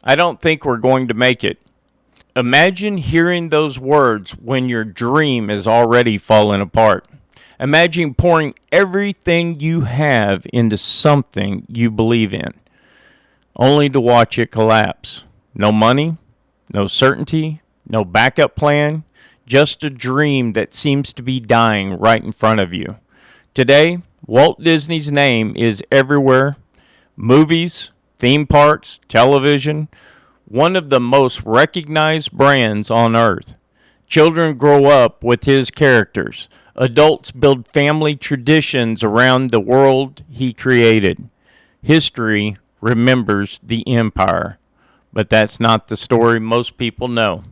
I don't think we're going to make it. Imagine hearing those words when your dream is already falling apart. Imagine pouring everything you have into something you believe in, only to watch it collapse. No money, no certainty, no backup plan, just a dream that seems to be dying right in front of you. Today, Walt Disney's name is everywhere: movies, theme parks, television, one of the most recognized brands on earth. Children grow up with his characters. Adults build family traditions around the world he created. History remembers the empire. But that's not the story most people know.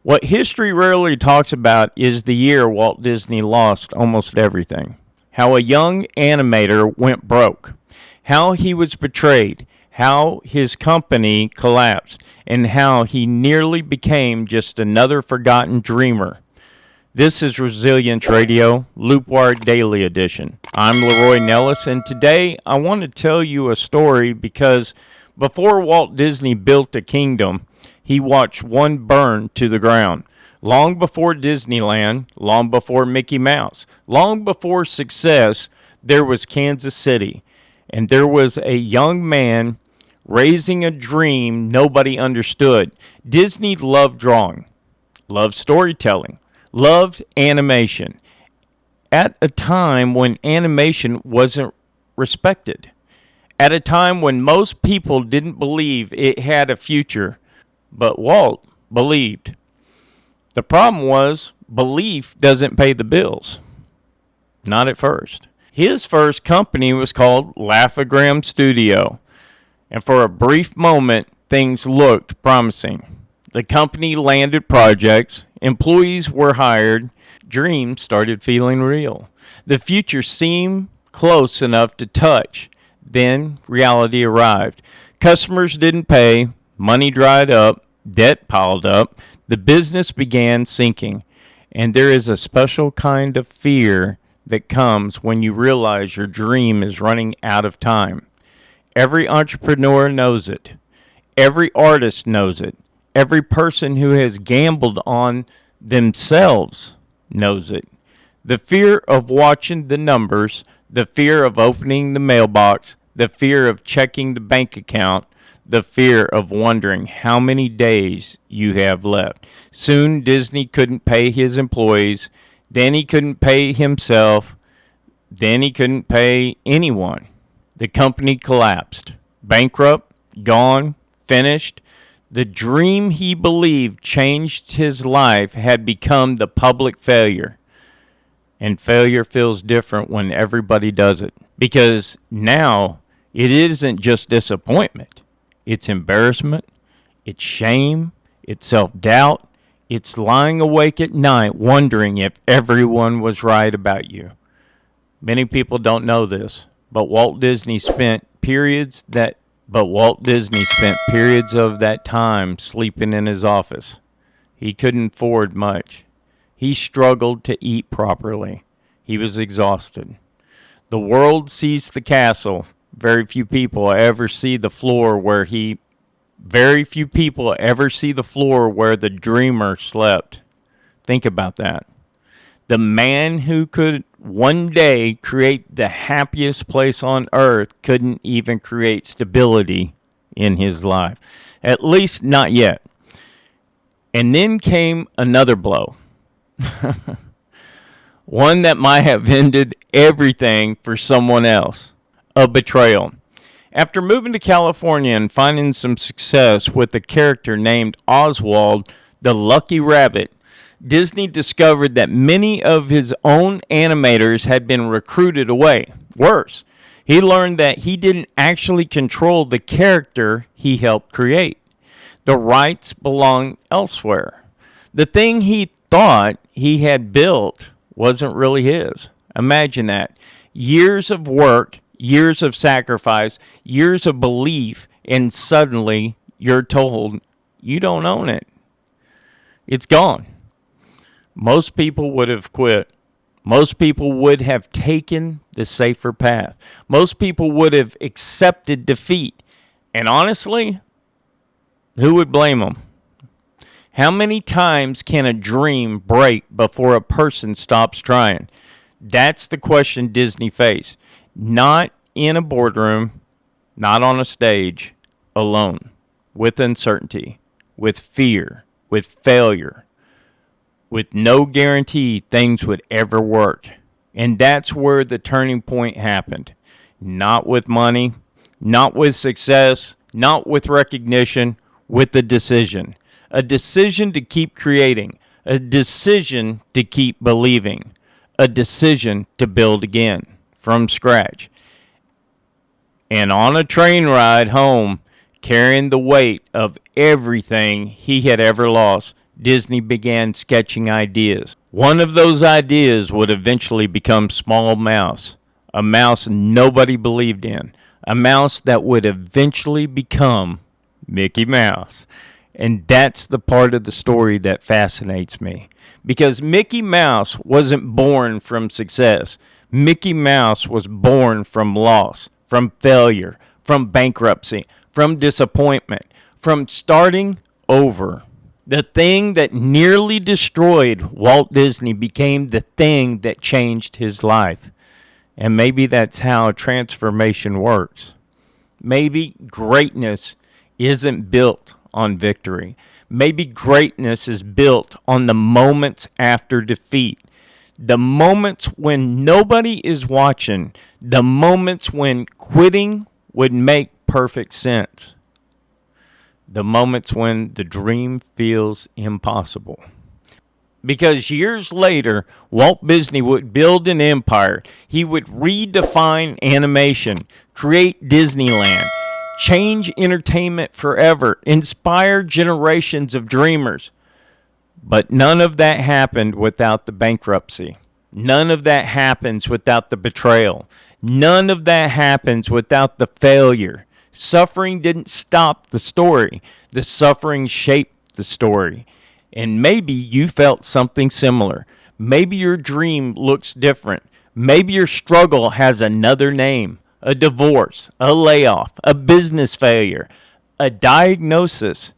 What history rarely talks about is the year Walt Disney lost almost everything. How a young animator went broke. How he was betrayed. How his company collapsed. And how he nearly became just another forgotten dreamer. This is Resilience Radio, Loopwired Daily Edition. I'm LeRoy Nellis, and today I want to tell you a story because before Walt Disney built a kingdom, he watched one burn to the ground. Long before Disneyland, long before Mickey Mouse, long before success, there was Kansas City. And there was a young man raising a dream nobody understood. Disney loved drawing, loved storytelling, loved animation at a time when animation wasn't respected, at a time when most people didn't believe it had a future, but Walt believed. The problem was, belief doesn't pay the bills. Not at first. His first company was called Laugh-O-Gram Studio, and for a brief moment, things looked promising. The company landed projects, employees were hired, dreams started feeling real. The future seemed close enough to touch. Then reality arrived. Customers didn't pay, money dried up, debt piled up, the business began sinking. And there is a special kind of fear that comes when you realize your dream is running out of time. Every entrepreneur knows it. Every artist knows it. Every person who has gambled on themselves knows it. The fear of watching the numbers, the fear of opening the mailbox, the fear of checking the bank account, the fear of wondering how many days you have left. Soon Disney couldn't pay his employees, then he couldn't pay himself, then he couldn't pay anyone. The company collapsed. Bankrupt, gone, finished. The dream he believed changed his life had become the public failure. And failure feels different when everybody does it. Because now it isn't just disappointment. It's embarrassment. It's shame. It's self-doubt. It's lying awake at night wondering if everyone was right about you. Many people don't know this, but Walt Disney spent periods of that time sleeping in his office. He couldn't afford much. He struggled to eat properly. He was exhausted. The world sees the castle. Very few people ever see the floor where the dreamer slept. Think about that. The man who could one day create the happiest place on earth couldn't even create stability in his life. At least not yet. And then came another blow. One that might have ended everything for someone else. A betrayal. After moving to California and finding some success with a character named Oswald the Lucky Rabbit, Disney discovered that many of his own animators had been recruited away. Worse, he learned that he didn't actually control the character he helped create. The rights belonged elsewhere. The thing he thought he had built wasn't really his. Imagine that. Years of work, years of sacrifice, years of belief, and suddenly you're told you don't own it. It's gone. Most people would have quit. Most people would have taken the safer path. Most people would have accepted defeat. And honestly, Who would blame them? How many times can a dream break before a person stops trying? That's the question Disney faced. Not in a boardroom, not on a stage, alone, with uncertainty, with fear, with failure, with no guarantee things would ever work. And that's where the turning point happened. Not with money, not with success, not with recognition, with a decision. A decision to keep creating, a decision to keep believing, a decision to build again from scratch. And on a train ride home, carrying the weight of everything he had ever lost, Disney began sketching ideas. One of those ideas would eventually become Small Mouse, a mouse nobody believed in, a mouse that would eventually become Mickey Mouse. And that's the part of the story that fascinates me. Because Mickey Mouse wasn't born from success. Mickey Mouse was born from loss, from failure, from bankruptcy, from disappointment, from starting over. The thing that nearly destroyed Walt Disney became the thing that changed his life. And maybe that's how transformation works. Maybe greatness isn't built on victory. Maybe greatness is built on the moments after defeat. The moments when nobody is watching. The moments when quitting would make perfect sense. The moments when the dream feels impossible. Because years later, Walt Disney would build an empire. He would redefine animation, create Disneyland, change entertainment forever, inspire generations of dreamers. But none of that happened without the bankruptcy. None of that happens without the betrayal. None of that happens without the failure. Suffering didn't stop the story. The suffering shaped the story. And maybe you felt something similar. Maybe your dream looks different. Maybe your struggle has another name. A divorce, a layoff, a business failure, a diagnosis,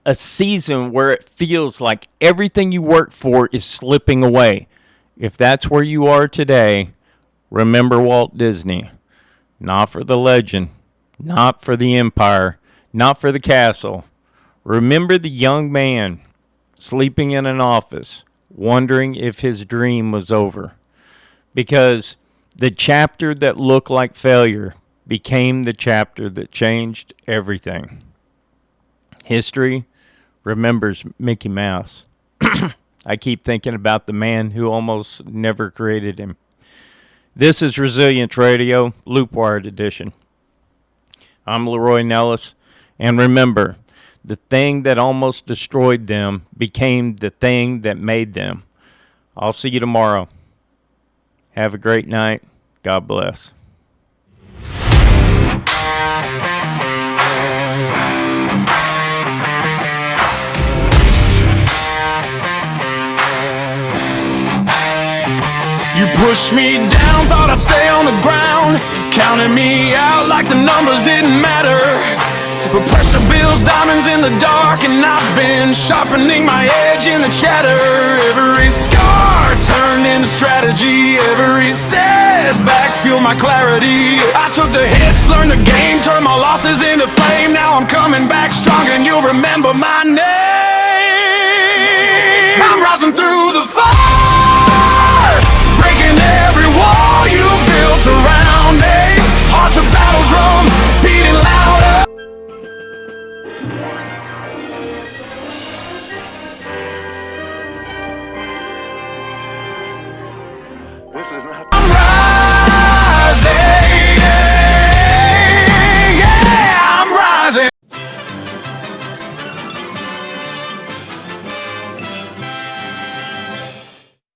a season where it feels like everything you worked for is slipping away. If that's where you are today, remember Walt Disney. Not for the legend, not for the empire, not for the castle. Remember the young man sleeping in an office, wondering if his dream was over. Because the chapter that looked like failure became the chapter that changed everything. History remembers Mickey Mouse. I keep thinking about the man who almost never created him. This is Resilience Radio, Loopwired Edition. I'm LeRoy Nellis, and remember, the thing that almost destroyed them became the thing that made them. I'll see you tomorrow. Have a great night. God bless. You pushed me down, thought I'd stay on the ground, counting me out like the numbers didn't matter. But pressure builds diamonds in the dark, and I've been sharpening my edge in the chatter. Every scar turned into strategy, every setback fueled my clarity. I took the hits, learned the game, turned my losses into flame. Now I'm coming back strong and you'll remember my name. I'm rising through the fire, breaking every wall you built around me. Heart's a battle drum, beating louder. I'm